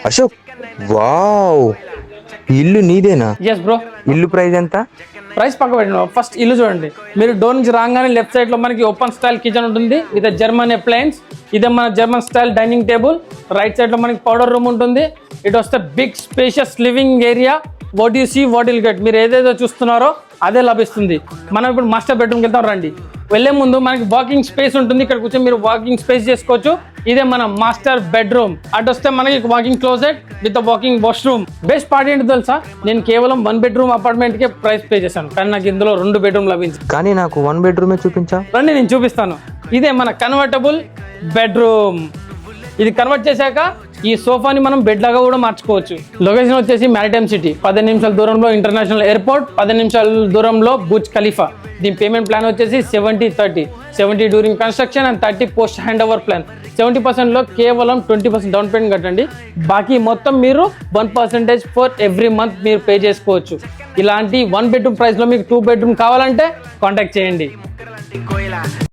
Ashok, wow, ఇల్లు నీదేనా? Yes bro. ఇల్లు ప్రైస్ ఎంత? ప్రైస్ పక్క పెట్టండి. ఫస్ట్ ఇల్లు చూడండి. మీరు డోర్ నుంచి రాగానే లెఫ్ట్ సైడ్ లో మనకి ఓపెన్ స్టైల్ కిచెన్ ఉంటుంది విత్ జర్మన్ అప్లయన్స్. ఇదే మన German style dining table. Right side లో మనకి పౌడర్ రూమ్ ఉంటుంది. ఇటు వస్తే big spacious living area. What you see what will get. మీరు ఏదేదో చూస్తున్నారో అదే లభిస్తుంది. మనం ఇప్పుడు మాస్టర్ బెడ్రూమ్కి వెళ్తాం రండి. వెళ్లే ముందు మనకి వాకింగ్ స్పేస్ ఉంటుంది. ఇక్కడ కూర్చొని మీరు వాకింగ్ స్పేస్ చేసుకోవచ్చు. ఇదే మన మాస్టర్ బెడ్రూమ్. అటు వస్తే మనకి walking closet with walking washroom. Best part ఏంటి తెలుసా, నేను కేవలం 1 బెడ్రూమ్ అపార్ట్మెంట్ కే ప్రైస్ పే చేశాను, కానీ నాకు ఇందులో 2 బెడ్రూమ్ లభించింది. కానీ నాకు 1 బెడ్రూమే చూపించా. రండి నేను చూపిస్తాను. ఇదే మన కన్వర్టబుల్ బెడ్రూమ్. ఇది కన్వర్ట్ చేశాక ఈ సోఫాని మనం బెడ్ లాగా కూడా మార్చుకోవచ్చు. లొకేషన్ వచ్చేసి మ్యారిటైమ్ సిటీ. 15 నిమిషాల దూరంలో ఇంటర్నేషనల్ ఎయిర్పోర్ట్, 15 నిమిషాల దూరంలో బుర్జ్ ఖలీఫా. దీని పేమెంట్ ప్లాన్ వచ్చేసి 70-30. 70 during construction and 30 post hand over plan. 70%లో కేవలం 20% డౌన్ పేమెంట్ కట్టండి. బాకీ మొత్తం మీరు 1% ఫర్ ఎవ్రీ మంత్ మీరు పే చేసుకోవచ్చు. ఇలాంటి 1 బెడ్రూమ్ ప్రైస్లో మీకు 2 బెడ్రూమ్ కావాలంటే కాంటాక్ట్ చేయండి.